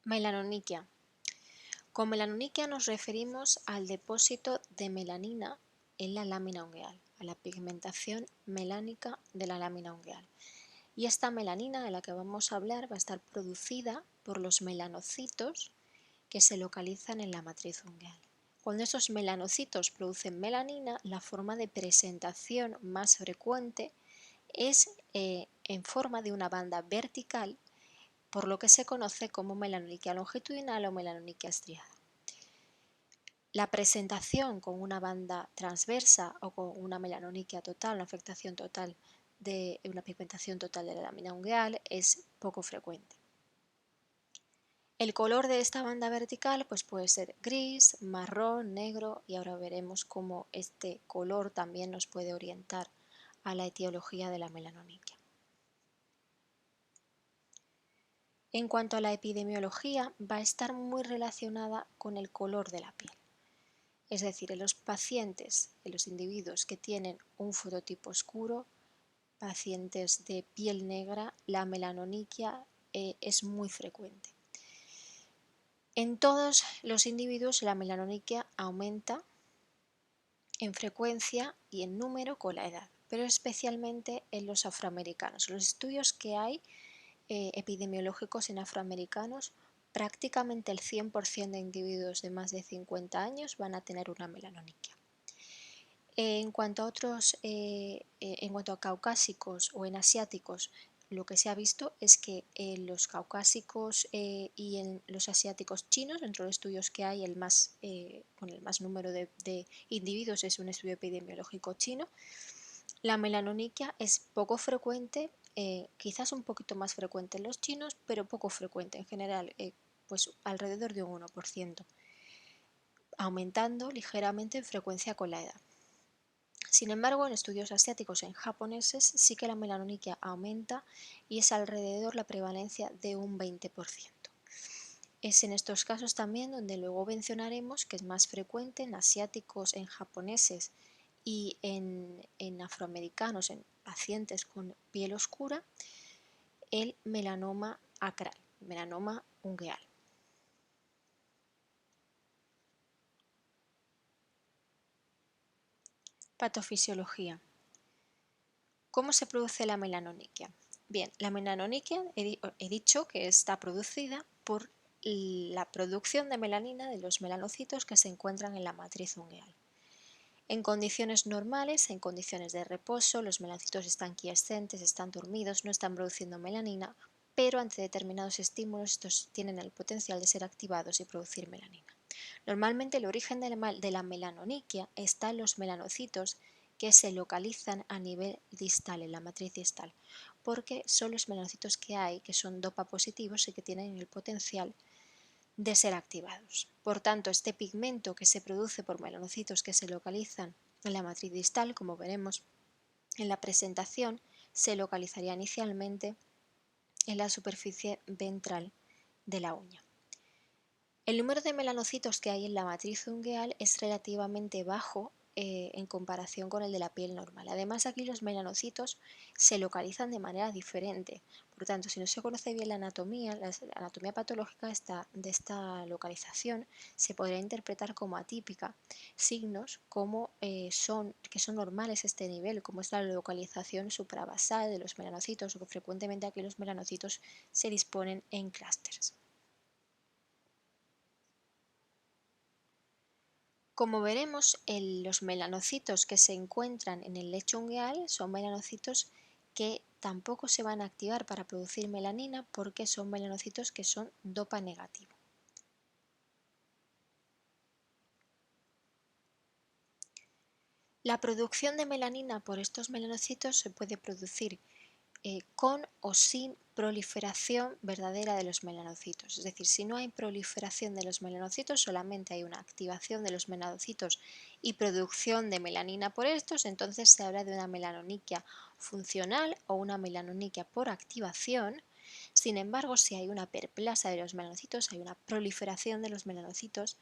Melanoniquia. Con melanoniquia nos referimos al depósito de melanina en la lámina ungueal, a la pigmentación melánica de la lámina ungueal. Y esta melanina de la que vamos a hablar va a estar producida por los melanocitos que se localizan en la matriz ungueal. Cuando esos melanocitos producen melanina, la forma de presentación más frecuente es en forma de una banda vertical, por lo que se conoce como melanoniquia longitudinal o melanoniquia estriada. La presentación con una banda transversa o con una melanoniquia total, una afectación total de una pigmentación total de la lámina ungueal es poco frecuente. El color de esta banda vertical puede ser gris, marrón, negro, y ahora veremos cómo este color también nos puede orientar a la etiología de la melanoniquia. En cuanto a la epidemiología, va a estar muy relacionada con el color de la piel. Es decir, en los pacientes, en los individuos que tienen un fototipo oscuro, pacientes de piel negra, la melanoniquia es muy frecuente. En todos los individuos la melanoniquia aumenta en frecuencia y en número con la edad, pero especialmente en los afroamericanos. Los estudios que hay epidemiológicos en afroamericanos, prácticamente el 100% de individuos de más de 50 años van a tener una melanoniquia. En cuanto a caucásicos o en asiáticos, lo que se ha visto es que en los caucásicos y en los asiáticos chinos, dentro de los estudios que hay, con el más número de individuos es un estudio epidemiológico chino, la melanoniquia es poco frecuente, quizás un poquito más frecuente en los chinos, pero poco frecuente en general, pues alrededor de un 1%, aumentando ligeramente en frecuencia con la edad. Sin embargo, en estudios asiáticos en japoneses sí que la melanoniquia aumenta y es alrededor la prevalencia de un 20%. Es en estos casos también donde luego mencionaremos que es más frecuente en asiáticos, en japoneses y en afroamericanos, en pacientes con piel oscura, el melanoma acral, melanoma ungueal. Patofisiología. ¿Cómo se produce la melanoniquia? Bien, la melanoniquia he dicho que está producida por la producción de melanina de los melanocitos que se encuentran en la matriz ungueal. En condiciones normales, en condiciones de reposo, los melanocitos están quiescentes, están dormidos, no están produciendo melanina, pero ante determinados estímulos estos tienen el potencial de ser activados y producir melanina. Normalmente el origen de la melanoniquia está en los melanocitos que se localizan a nivel distal, en la matriz distal, porque son los melanocitos que hay que son DOPA positivos y que tienen el potencial de ser activados. Por tanto, este pigmento que se produce por melanocitos que se localizan en la matriz distal, como veremos en la presentación, se localizaría inicialmente en la superficie ventral de la uña. El número de melanocitos que hay en la matriz ungueal es relativamente bajo en comparación con el de la piel normal. Además, aquí los melanocitos se localizan de manera diferente. Por tanto, si no se conoce bien la anatomía patológica de esta localización, se podría interpretar como atípica. Signos como que son normales este nivel, como es la localización suprabasal de los melanocitos, o que frecuentemente aquí los melanocitos se disponen en clústeres. Como veremos, los melanocitos que se encuentran en el lecho ungueal son melanocitos que tampoco se van a activar para producir melanina porque son melanocitos que son DOPA negativo. La producción de melanina por estos melanocitos se puede producir con o sin proliferación verdadera de los melanocitos. Es decir, si no hay proliferación de los melanocitos, solamente hay una activación de los melanocitos y producción de melanina por estos, entonces se habla de una melanoniquia funcional o una melanoniquia por activación. Sin embargo, si hay una perplasia de los melanocitos, hay una proliferación de los melanocitos,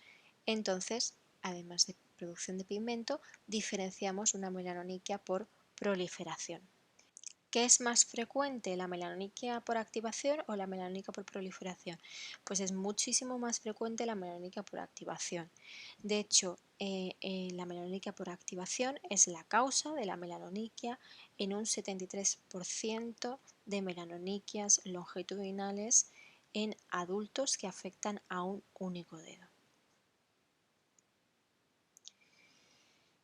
entonces, además de producción de pigmento, diferenciamos una melanoniquia por proliferación. ¿Qué es más frecuente, la melanoniquia por activación o la melanoniquia por proliferación? Pues es muchísimo más frecuente la melanoniquia por activación. De hecho, la melanoniquia por activación es la causa de la melanoniquia en un 73% de melanoniquias longitudinales en adultos que afectan a un único dedo.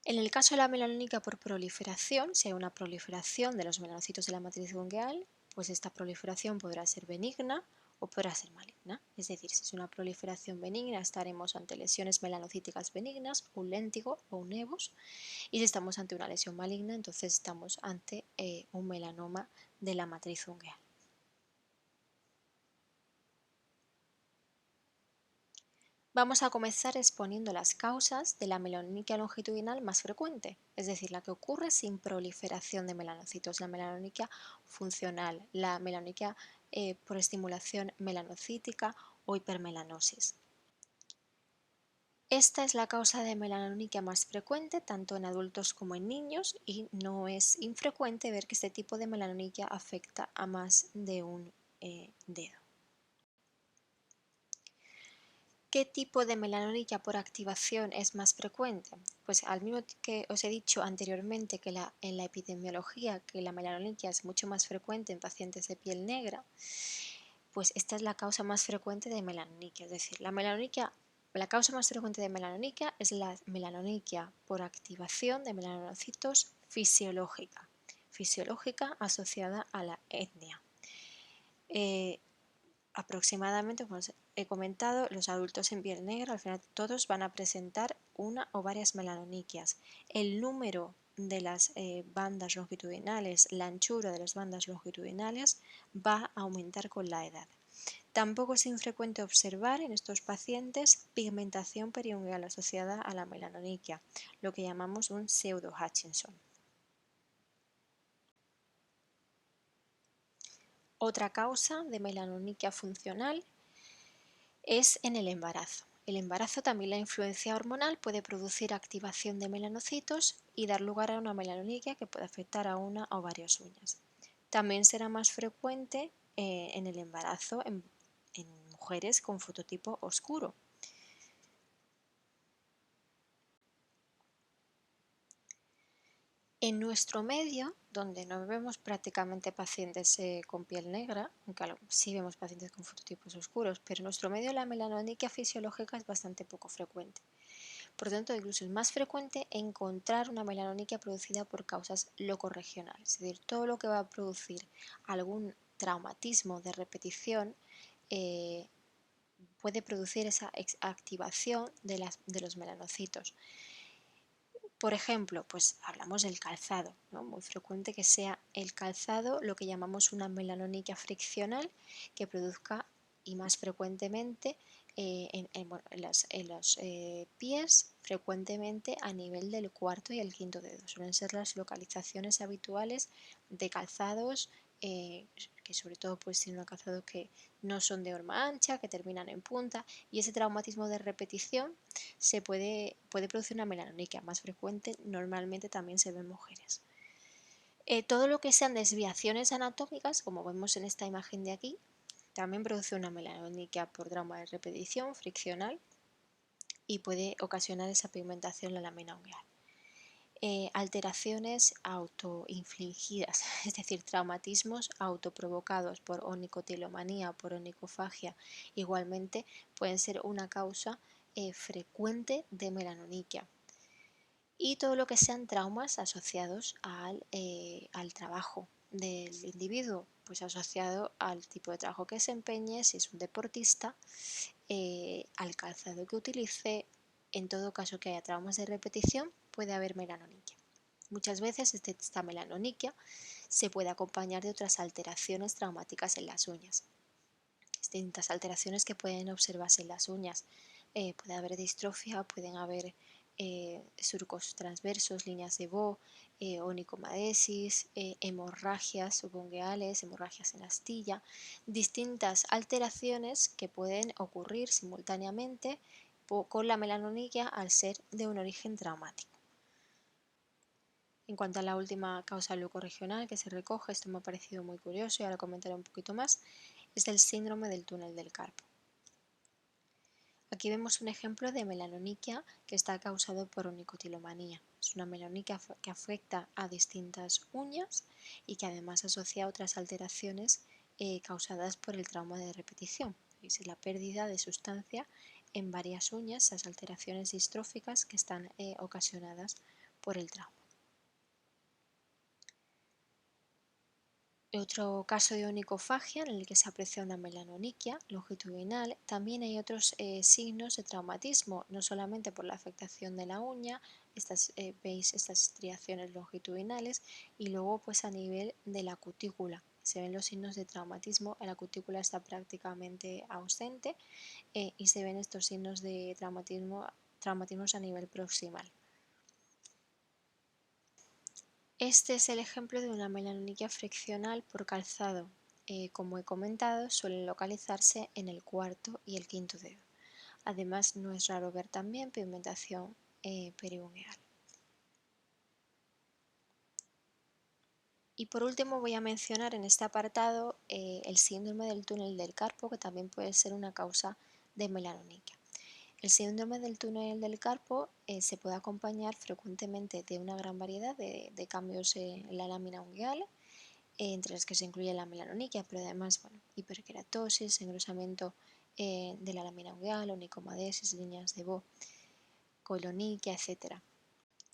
En el caso de la melanoniquia por proliferación, si hay una proliferación de los melanocitos de la matriz ganglial, pues esta proliferación podrá ser benigna o podrá ser maligna. Es decir, si es una proliferación benigna, estaremos ante lesiones melanocíticas benignas, un léntigo o un nevus, y si estamos ante una lesión maligna, entonces estamos ante un melanoma de la matriz ganglial. Vamos a comenzar exponiendo las causas de la melanoniquia longitudinal más frecuente, es decir, la que ocurre sin proliferación de melanocitos, la melanoniquia funcional, la melanoniquia por estimulación melanocítica o hipermelanosis. Esta es la causa de melanoniquia más frecuente tanto en adultos como en niños y no es infrecuente ver que este tipo de melanoniquia afecta a más de un dedo. ¿Qué tipo de melanoniquia por activación es más frecuente? Pues al mismo que os he dicho anteriormente que en la epidemiología que la melanoniquia es mucho más frecuente en pacientes de piel negra, pues esta es la causa más frecuente de melanoniquia. Es decir, la causa más frecuente de melanoniquia es la melanoniquia por activación de melanocitos fisiológica asociada a la etnia. Aproximadamente, como os he comentado, los adultos en piel negra, al final todos van a presentar una o varias melanoniquias. El número de las bandas longitudinales, la anchura de las bandas longitudinales va a aumentar con la edad. Tampoco es infrecuente observar en estos pacientes pigmentación periungual asociada a la melanoniquia, lo que llamamos un pseudo-Hutchinson. Otra causa de melanoniquia funcional es en el embarazo. El embarazo, también la influencia hormonal, puede producir activación de melanocitos y dar lugar a una melanoniquia que puede afectar a una o varias uñas. También será más frecuente en el embarazo en mujeres con fototipo oscuro. En nuestro medio, donde no vemos prácticamente pacientes con piel negra, aunque sí vemos pacientes con fototipos oscuros, pero en nuestro medio la melanoniquia fisiológica es bastante poco frecuente. Por lo tanto, incluso es más frecuente encontrar una melanoniquia producida por causas locorregionales, es decir, todo lo que va a producir algún traumatismo de repetición puede producir esa activación de los melanocitos. Por ejemplo, pues hablamos del calzado, ¿no? Muy frecuente que sea el calzado lo que llamamos una melanoniquia friccional que produzca, y más frecuentemente en los pies, frecuentemente a nivel del cuarto y el quinto dedo. Suelen ser las localizaciones habituales de calzados que sobre todo pues tienen un calzado que no son de horma ancha, que terminan en punta, y ese traumatismo de repetición puede producir una melanoniquia más frecuente, normalmente también se ve en mujeres. Todo lo que sean desviaciones anatómicas, como vemos en esta imagen de aquí, también produce una melanoniquia por trauma de repetición friccional y puede ocasionar esa pigmentación en la lámina ungueal. Alteraciones autoinfligidas, es decir, traumatismos autoprovocados por onicotilomanía o por onicofagia, igualmente pueden ser una causa frecuente de melanoniquia. Y todo lo que sean traumas asociados al trabajo del individuo, pues asociado al tipo de trabajo que desempeñe, si es un deportista, al calzado que utilice. En todo caso que haya traumas de repetición, puede haber melanoniquia. Muchas veces esta melanoniquia se puede acompañar de otras alteraciones traumáticas en las uñas. Distintas alteraciones que pueden observarse en las uñas. Puede haber distrofia, pueden haber surcos transversos, líneas de Bo, onicomadesis, hemorragias subungueales, hemorragias en astilla, distintas alteraciones que pueden ocurrir simultáneamente con la melanoniquia al ser de un origen traumático. En cuanto a la última causa leucorregional que se recoge, esto me ha parecido muy curioso y ahora comentaré un poquito más, es el síndrome del túnel del carpo. Aquí vemos un ejemplo de melanoniquia que está causado por onicotilomanía. Es una melanoniquia que afecta a distintas uñas y que además asocia a otras alteraciones causadas por el trauma de repetición. Es la pérdida de sustancia en varias uñas, esas alteraciones distróficas que están ocasionadas por el trauma. Otro caso de onicofagia en el que se aprecia una melanoniquia longitudinal. También hay otros signos de traumatismo, no solamente por la afectación de la uña, veis estas estriaciones longitudinales, y luego pues a nivel de la cutícula. Se ven los signos de traumatismo, la cutícula está prácticamente ausente y se ven estos signos de traumatismos a nivel proximal. Este es el ejemplo de una melanoniquia friccional por calzado. Como he comentado, suelen localizarse en el cuarto y el quinto dedo. Además, no es raro ver también pigmentación periungueal. Y por último voy a mencionar en este apartado el síndrome del túnel del carpo, que también puede ser una causa de melanoniquia. El síndrome del túnel del carpo se puede acompañar frecuentemente de una gran variedad de cambios en la lámina ungueal, entre las que se incluye la melanoniquia, pero además hiperkeratosis, engrosamiento de la lámina ungueal, onicomadesis, líneas de Bo, coloniquia, etc.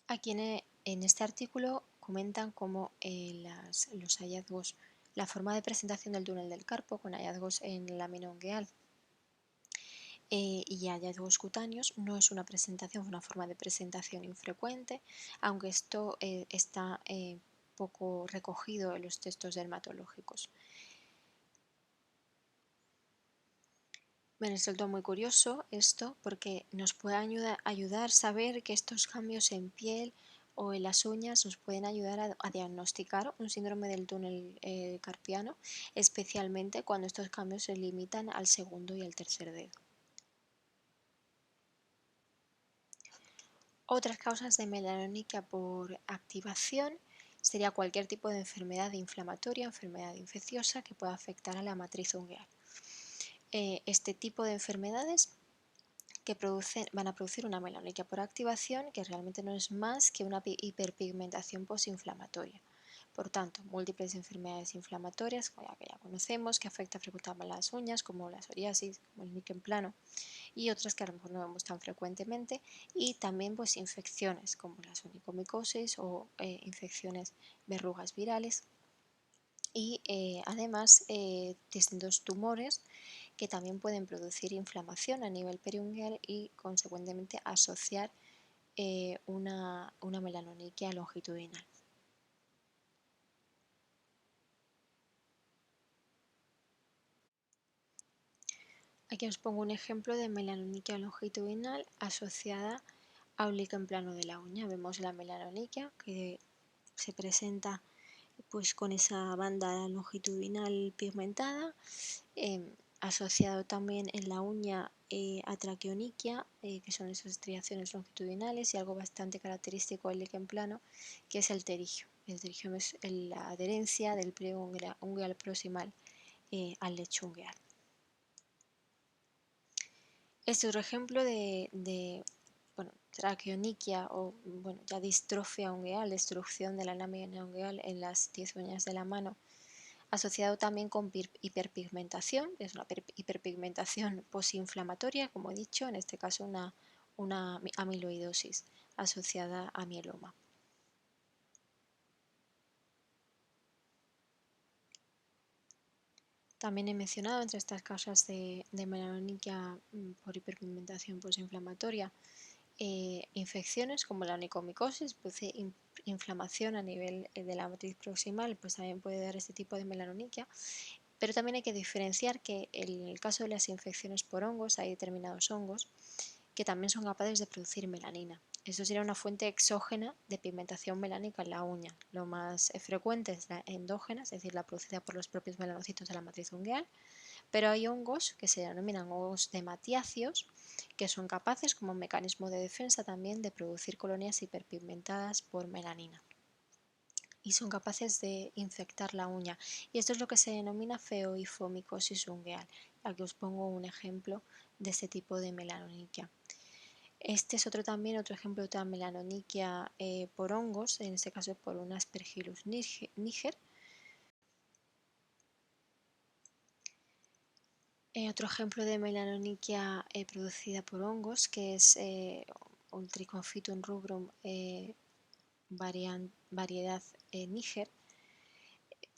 Aquí en este artículo comentan cómo los hallazgos, la forma de presentación del túnel del carpo con hallazgos en la lámina ungueal y hallazgos cutáneos no es una forma de presentación infrecuente, aunque esto está poco recogido en los textos dermatológicos. Me resultó muy curioso esto porque nos puede ayudar a saber que estos cambios en piel o en las uñas nos pueden ayudar a diagnosticar un síndrome del túnel carpiano, especialmente cuando estos cambios se limitan al segundo y al tercer dedo. Otras causas de melanoniquia por activación sería cualquier tipo de enfermedad inflamatoria, enfermedad infecciosa que pueda afectar a la matriz ungueal. Este tipo de enfermedades que van a producir una melanoniquia por activación que realmente no es más que una hiperpigmentación posinflamatoria. Por tanto, múltiples enfermedades inflamatorias, que ya conocemos, que afectan frecuentemente a las uñas, como la psoriasis, como el níquel plano, y otras que a lo mejor no vemos tan frecuentemente, y también pues infecciones como las onicomicosis o infecciones verrugas virales, y además distintos tumores que también pueden producir inflamación a nivel periungueal y consecuentemente asociar una melanoniquia longitudinal. Aquí os pongo un ejemplo de melanoniquia longitudinal asociada a un líquen plano de la uña. Vemos la melanoniquia que se presenta pues con esa banda longitudinal pigmentada, asociado también en la uña a traqueoniquia, que son esas estriaciones longitudinales, y algo bastante característico del líquen plano, que es el terigio. El terigio es la adherencia del pliego ungueal proximal al lecho ungueal. Este es otro ejemplo de traqueoniquia o ya distrofia ungueal, destrucción de la lámina ungueal en las 10 uñas de la mano, asociado también con hiperpigmentación, es una hiperpigmentación posinflamatoria, como he dicho, en este caso una amiloidosis asociada a mieloma. También he mencionado entre estas causas de melanoniquia por hiperpigmentación posinflamatoria infecciones como la onicomicosis, produce inflamación a nivel de la matriz proximal, pues también puede dar este tipo de melanoniquia. Pero también hay que diferenciar que en el caso de las infecciones por hongos hay determinados hongos que también son capaces de producir melanina. Eso sería una fuente exógena de pigmentación melánica en la uña. Lo más frecuente es la endógena, es decir, la producida por los propios melanocitos de la matriz ungueal, pero hay hongos que se denominan hongos de matiáceos que son capaces, como un mecanismo de defensa también, de producir colonias hiperpigmentadas por melanina. y son capaces de infectar la uña. Y esto es lo que se denomina feoifomicosis ungueal. Aquí os pongo un ejemplo de este tipo de melanoniquia. Este es otro ejemplo de otra melanoniquia por hongos, en este caso por un Aspergillus niger. Otro ejemplo de melanoniquia producida por hongos, que es un Trichophytum rubrum variedad níger.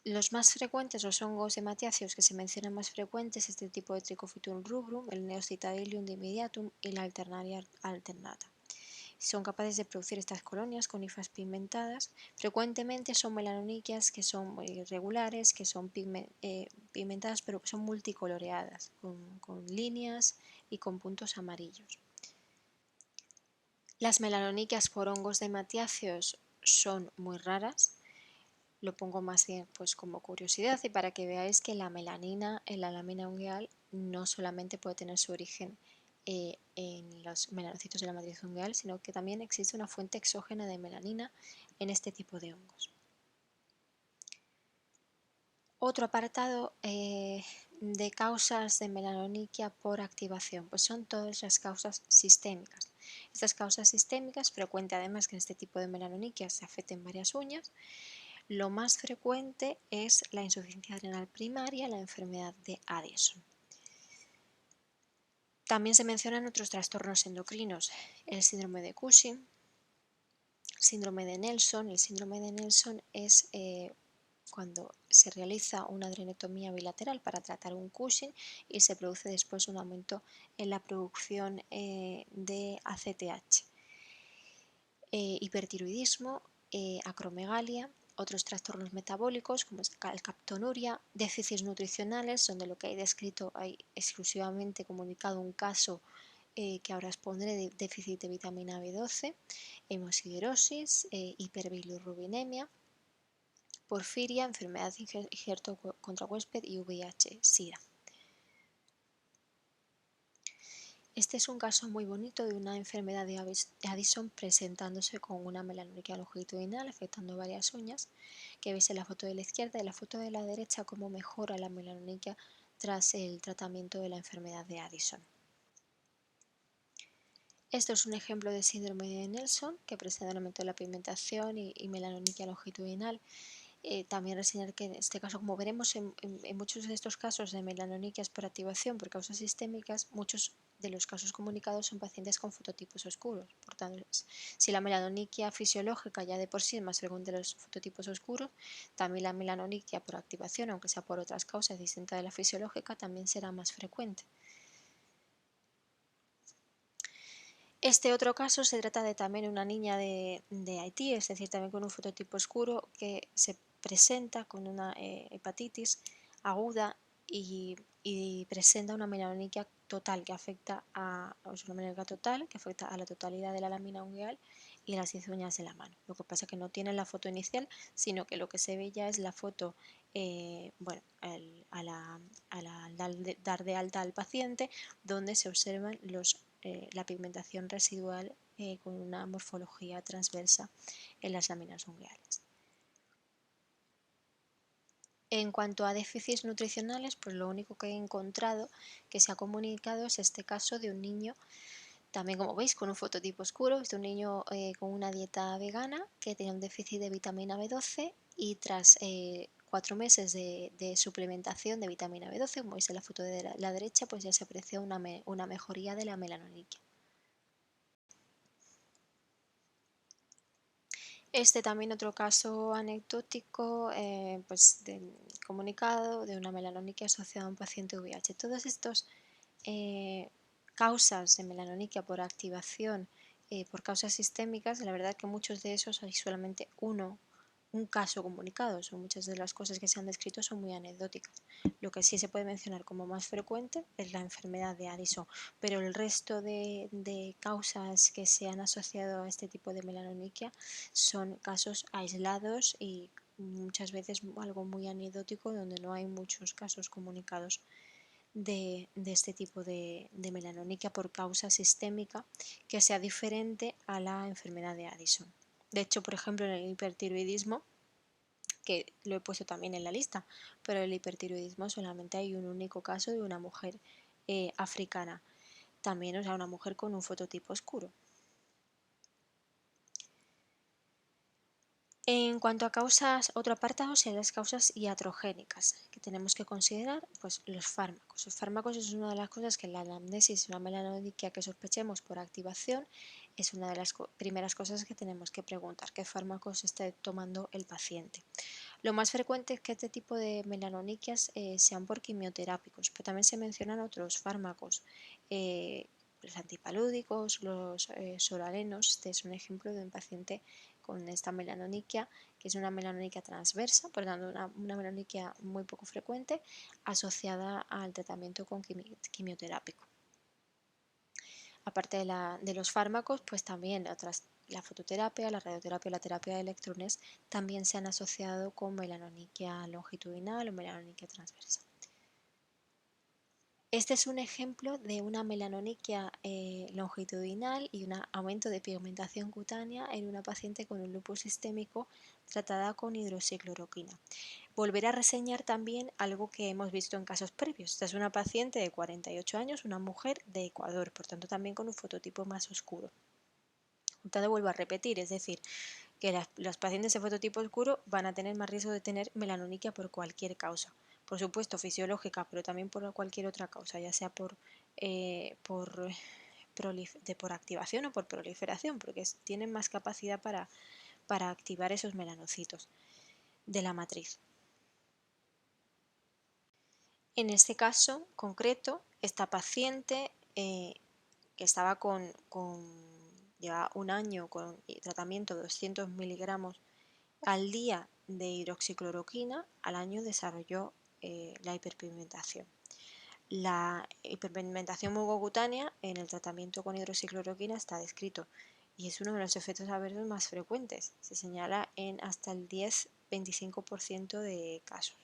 Los más frecuentes, los hongos hematiáceos que se mencionan más frecuentes, este tipo de Trichophytum rubrum, el Neocytadilium dimidiatum y la Alternaria alternata. Son capaces de producir estas colonias con hifas pigmentadas. Frecuentemente son melanoniquias que son irregulares, que son pigmentadas, pero que son multicoloreadas, con líneas y con puntos amarillos. Las melanoniquias por hongos de hematiáceos son muy raras. Lo pongo más bien pues como curiosidad y para que veáis que la melanina en la lámina ungueal no solamente puede tener su origen en los melanocitos de la matriz ungueal, sino que también existe una fuente exógena de melanina en este tipo de hongos. Otro apartado de causas de melanoniquia por activación, pues son todas las causas sistémicas. Estas causas sistémicas, frecuente además que en este tipo de melanoniquia se afecten varias uñas, lo más frecuente es la insuficiencia renal primaria, la enfermedad de Addison. También se mencionan otros trastornos endocrinos, el síndrome de Cushing, síndrome de Nelson. El síndrome de Nelson es cuando se realiza una adrenectomía bilateral para tratar un Cushing y se produce después un aumento en la producción de ACTH. Hipertiroidismo, acromegalia, otros trastornos metabólicos como calcaptonuria, déficits nutricionales, donde lo que hay descrito hay exclusivamente comunicado un caso que ahora os pondré de déficit de vitamina B12, hemosiderosis, hiperbilirrubinemia, porfiria, enfermedad injerto contra huésped y VIH-Sida. Este es un caso muy bonito de una enfermedad de Addison presentándose con una melanuriquia longitudinal afectando varias uñas, que veis en la foto de la izquierda y en la foto de la derecha cómo mejora la melanuriquia tras el tratamiento de la enfermedad de Addison. Esto es un ejemplo de síndrome de Nelson que presenta un aumento de la pigmentación y melanoniquia longitudinal. También reseñar que en este caso, como veremos en muchos de estos casos de melanoniquias por activación por causas sistémicas, muchos de los casos comunicados son pacientes con fototipos oscuros. Por tanto, si la melanoniquia fisiológica ya de por sí es más frecuente de los fototipos oscuros, también la melanoniquia por activación, aunque sea por otras causas distintas de la fisiológica, también será más frecuente. Este otro caso se trata de también una niña de Haití, es decir, también con un fototipo oscuro que se presenta con una hepatitis aguda y presenta una melanoniquia total que afecta a la totalidad de la lámina ungueal y las 10 uñas de la mano. Lo que pasa es que no tiene la foto inicial, sino que lo que se ve ya es la foto, al dar de alta al paciente, donde se observan la pigmentación residual con una morfología transversa en las láminas ungueales. En cuanto a déficits nutricionales, pues lo único que he encontrado que se ha comunicado es este caso de un niño, también como veis con un fototipo oscuro, es de un niño con una dieta vegana que tenía un déficit de vitamina B12 y tras 4 meses de suplementación de vitamina B12, como veis en la foto de la derecha, pues ya se aprecia una mejoría de la melanoniquia. Este también otro caso anecdótico, comunicado de una melanoniquia asociada a un paciente VIH. Todos estos causas de melanoniquia por activación, por causas sistémicas, la verdad que muchos de esos hay solamente un caso comunicado, son muchas de las cosas que se han descrito son muy anecdóticas. Lo que sí se puede mencionar como más frecuente es la enfermedad de Addison, pero el resto de causas que se han asociado a este tipo de melanoniquia son casos aislados y muchas veces algo muy anecdótico donde no hay muchos casos comunicados de este tipo de melanoniquia por causa sistémica que sea diferente a la enfermedad de Addison. De hecho, por ejemplo, en el hipertiroidismo que lo he puesto también en la lista, pero el hipertiroidismo solamente hay un único caso de una mujer africana, también, o sea, una mujer con un fototipo oscuro. En cuanto a causas, otro apartado serían las causas iatrogénicas, que tenemos que considerar pues, los fármacos. Los fármacos es una de las cosas que en la anamnesis de una melanoniquia que sospechemos por activación es una de las primeras cosas que tenemos que preguntar, qué fármacos esté tomando el paciente. Lo más frecuente es que este tipo de melanoniquias sean por quimioterápicos, pero también se mencionan otros fármacos, los antipalúdicos, los soralenos. Este es un ejemplo de un paciente con esta melanoniquia, que es una melanoniquia transversa, por lo tanto una melanoniquia muy poco frecuente, asociada al tratamiento con quimioterápico. Aparte de los fármacos, pues también la fototerapia, la radioterapia y la terapia de electrones también se han asociado con melanoniquia longitudinal o melanoniquia transversa. Este es un ejemplo de una melanoniquia longitudinal y un aumento de pigmentación cutánea en una paciente con un lupus sistémico tratada con hidroxicloroquina. Volver a reseñar también algo que hemos visto en casos previos. Esta es una paciente de 48 años, una mujer de Ecuador, por tanto también con un fototipo más oscuro. Vuelvo a repetir, es decir, que los pacientes de fototipo oscuro van a tener más riesgo de tener melanoniquia por cualquier causa. Por supuesto, fisiológica, pero también por cualquier otra causa, ya sea por activación o por proliferación, porque tienen más capacidad para activar esos melanocitos de la matriz. En este caso concreto, esta paciente que estaba lleva un año con tratamiento de 200 miligramos al día de hidroxicloroquina, al año desarrolló la hiperpigmentación. La hiperpigmentación mucocutánea en el tratamiento con hidroxicloroquina está descrito y es uno de los efectos adversos más frecuentes. Se señala en hasta el 10-25% de casos.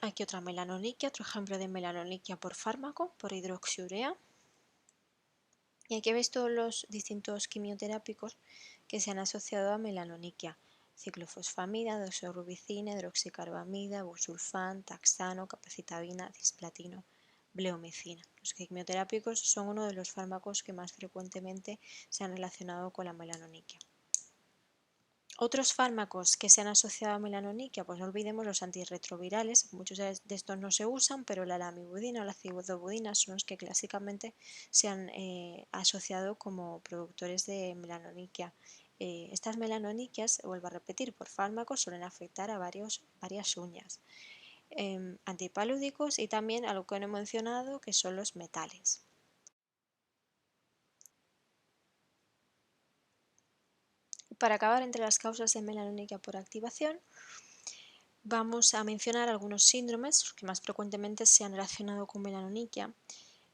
Aquí otra melanoniquia, otro ejemplo de melanoniquia por fármaco, por hidroxiurea. Y aquí veis todos los distintos quimioterápicos que se han asociado a melanoniquia: ciclofosfamida, doxorubicina, hidroxicarbamida, busulfán, taxano, capacitabina, cisplatino, bleomicina. Los quimioterápicos son uno de los fármacos que más frecuentemente se han relacionado con la melanoniquia. Otros fármacos que se han asociado a melanoniquia, pues no olvidemos los antirretrovirales. Muchos de estos no se usan, pero la lamivudina o la cibudobudina son los que clásicamente se han asociado como productores de melanoniquia. Estas melanoniquias, vuelvo a repetir, por fármacos suelen afectar a varias uñas. Antipalúdicos y también algo que no he mencionado, que son los metales. Para acabar, entre las causas de melanoniquia por activación, vamos a mencionar algunos síndromes que más frecuentemente se han relacionado con melanoniquia.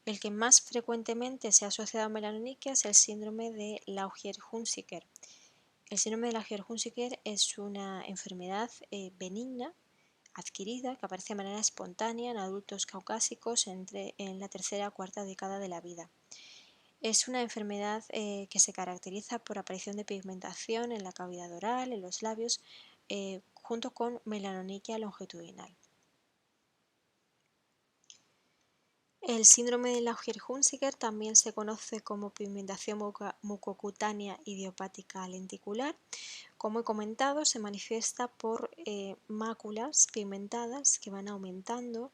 El que más frecuentemente se ha asociado a melanoniquia es el síndrome de Laugier-Hunziker. El síndrome de Laugier-Hunziker es una enfermedad benigna adquirida que aparece de manera espontánea en adultos caucásicos en la tercera o cuarta década de la vida. Es una enfermedad que se caracteriza por aparición de pigmentación en la cavidad oral, en los labios, junto con melanoniquia longitudinal. El síndrome de Laugier-Hunziker también se conoce como pigmentación mucocutánea idiopática lenticular. Como he comentado, se manifiesta por máculas pigmentadas que van aumentando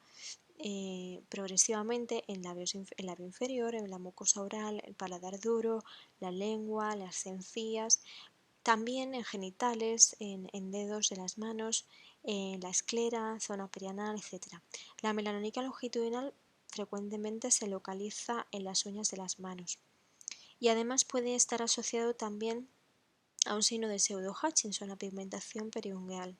progresivamente en el labio inferior, en la mucosa oral, el paladar duro, la lengua, las encías, también en genitales, en dedos de las manos, en la esclera, zona perianal, etc. La melanoniquia longitudinal frecuentemente se localiza en las uñas de las manos y además puede estar asociado también a un signo de pseudo-Hutchinson, a pigmentación periungueal.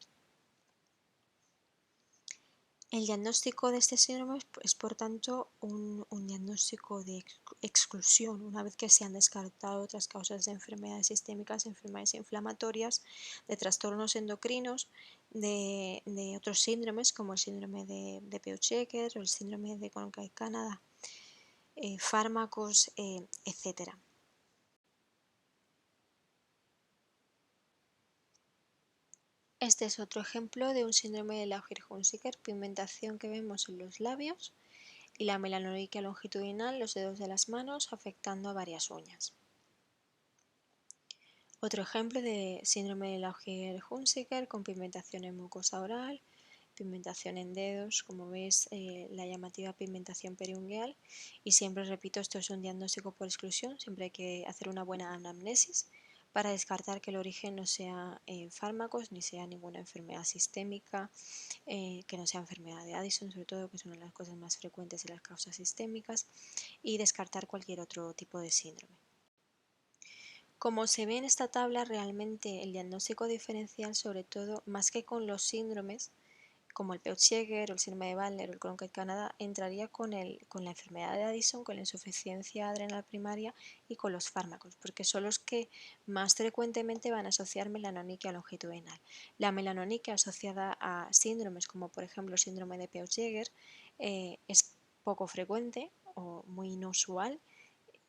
El diagnóstico de este síndrome es, por tanto, un diagnóstico de exclusión, una vez que se han descartado otras causas de enfermedades sistémicas, enfermedades inflamatorias, de trastornos endocrinos, de otros síndromes como el síndrome de Peuchecker o el síndrome de Conkay-Canada, fármacos, etc. Este es otro ejemplo de un síndrome de Lauger-Hunziker, pigmentación que vemos en los labios y la melanoniquia longitudinal, los dedos de las manos, afectando a varias uñas. Otro ejemplo de síndrome de Lauger-Hunziker con pigmentación en mucosa oral, pigmentación en dedos, como veis la llamativa pigmentación periungueal, y siempre repito, esto es un diagnóstico por exclusión, siempre hay que hacer una buena anamnesis para descartar que el origen no sea fármacos ni sea ninguna enfermedad sistémica, que no sea enfermedad de Addison, sobre todo, que es una de las cosas más frecuentes de las causas sistémicas, y descartar cualquier otro tipo de síndrome. Como se ve en esta tabla, realmente el diagnóstico diferencial, sobre todo, más que con los síndromes, como el Peutz-Jeghers o el síndrome de Waldner o el Cronkite-Kanada, entraría con la enfermedad de Addison, con la insuficiencia adrenal primaria y con los fármacos, porque son los que más frecuentemente van a asociar melanoniquia longitudinal. La melanoniquia asociada a síndromes como por ejemplo el síndrome de Peutz-Jeghers es poco frecuente o muy inusual,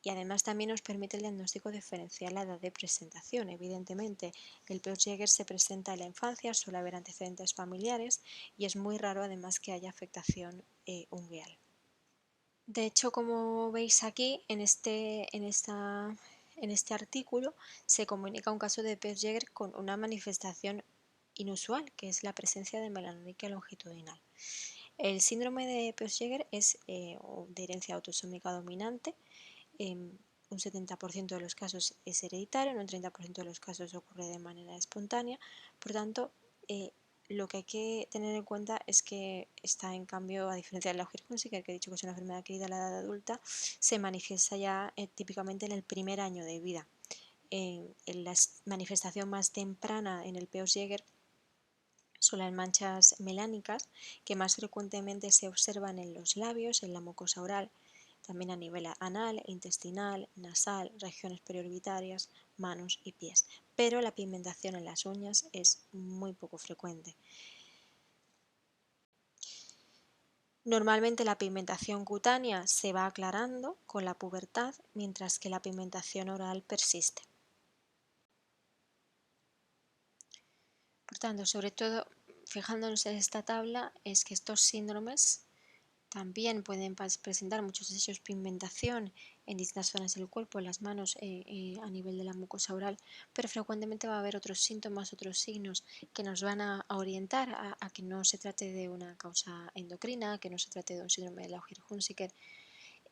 y además también nos permite el diagnóstico diferencial la edad de presentación. Evidentemente, el Peutz-Jeghers se presenta en la infancia, suele haber antecedentes familiares y es muy raro además que haya afectación ungueal. De hecho, como veis aquí, en este artículo se comunica un caso de Peutz-Jeghers con una manifestación inusual, que es la presencia de melanoniquia longitudinal. El síndrome de Peutz-Jeghers es de herencia autosómica dominante. Un 70% de los casos es hereditario, en un 30% de los casos ocurre de manera espontánea. Por tanto, lo que hay que tener en cuenta es que está, en cambio, a diferencia de la Lauger-Hunziker, que he dicho que es una enfermedad adquirida a la edad adulta, se manifiesta ya típicamente en el primer año de vida. En la manifestación más temprana en el Peutz-Jeghers son las manchas melánicas, que más frecuentemente se observan en los labios, en la mucosa oral, también a nivel anal, intestinal, nasal, regiones periorbitarias, manos y pies. Pero la pigmentación en las uñas es muy poco frecuente. Normalmente la pigmentación cutánea se va aclarando con la pubertad, mientras que la pigmentación oral persiste. Por tanto, sobre todo, fijándonos en esta tabla, es que estos síndromes también pueden presentar muchos de ellos pigmentación en distintas zonas del cuerpo, en las manos, a nivel de la mucosa oral, pero frecuentemente va a haber otros síntomas, otros signos que nos van a orientar a que no se trate de una causa endocrina, que no se trate de un síndrome de Lauger-Hunziker,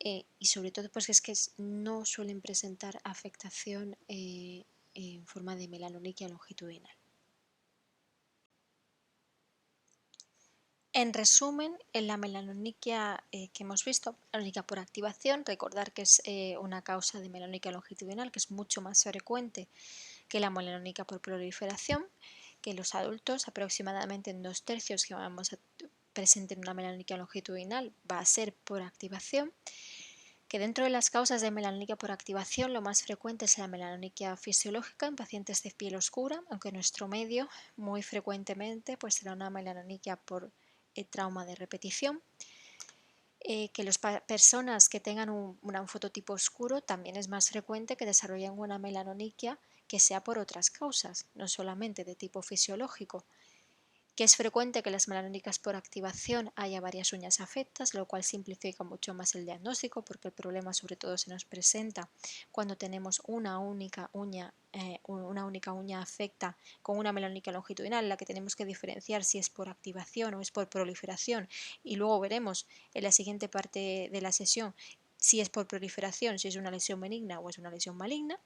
y sobre todo pues es que no suelen presentar afectación en forma de melanoniquia longitudinal. En resumen, en la melanoniquia que hemos visto, melanoniquia por activación, recordar que es una causa de melanoniquia longitudinal que es mucho más frecuente que la melanoniquia por proliferación, que los adultos aproximadamente en 2/3 que vamos a presenten una melanoniquia longitudinal va a ser por activación, que dentro de las causas de melanoniquia por activación lo más frecuente es la melanoniquia fisiológica en pacientes de piel oscura, aunque en nuestro medio muy frecuentemente pues será una melanoniquia por trauma de repetición. Que las personas que tengan un fototipo oscuro también es más frecuente que desarrollen una melanoniquia que sea por otras causas, no solamente de tipo fisiológico. Que es frecuente que las melaníticas por activación haya varias uñas afectas, lo cual simplifica mucho más el diagnóstico porque el problema sobre todo se nos presenta cuando tenemos una única uña afecta con una melanoniquia longitudinal, la que tenemos que diferenciar si es por activación o es por proliferación, y luego veremos en la siguiente parte de la sesión si es por proliferación, si es una lesión benigna o es una lesión maligna.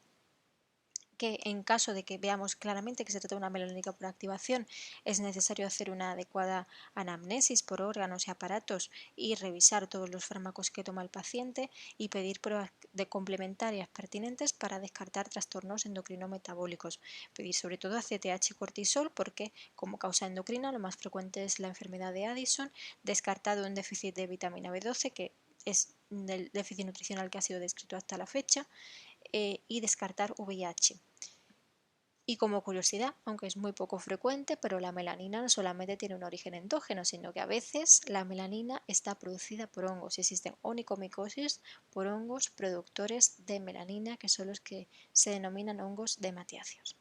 Que en caso de que veamos claramente que se trata de una melanónica por activación, es necesario hacer una adecuada anamnesis por órganos y aparatos y revisar todos los fármacos que toma el paciente y pedir pruebas de complementarias pertinentes para descartar trastornos endocrino-metabólicos. Pedir sobre todo ACTH y cortisol porque como causa endocrina lo más frecuente es la enfermedad de Addison, descartado un déficit de vitamina B12 que es el déficit nutricional que ha sido descrito hasta la fecha, y descartar VIH. Y como curiosidad, aunque es muy poco frecuente, pero la melanina no solamente tiene un origen endógeno, sino que a veces la melanina está producida por hongos. Existen onicomicosis por hongos productores de melanina, que son los que se denominan hongos de matiáceos.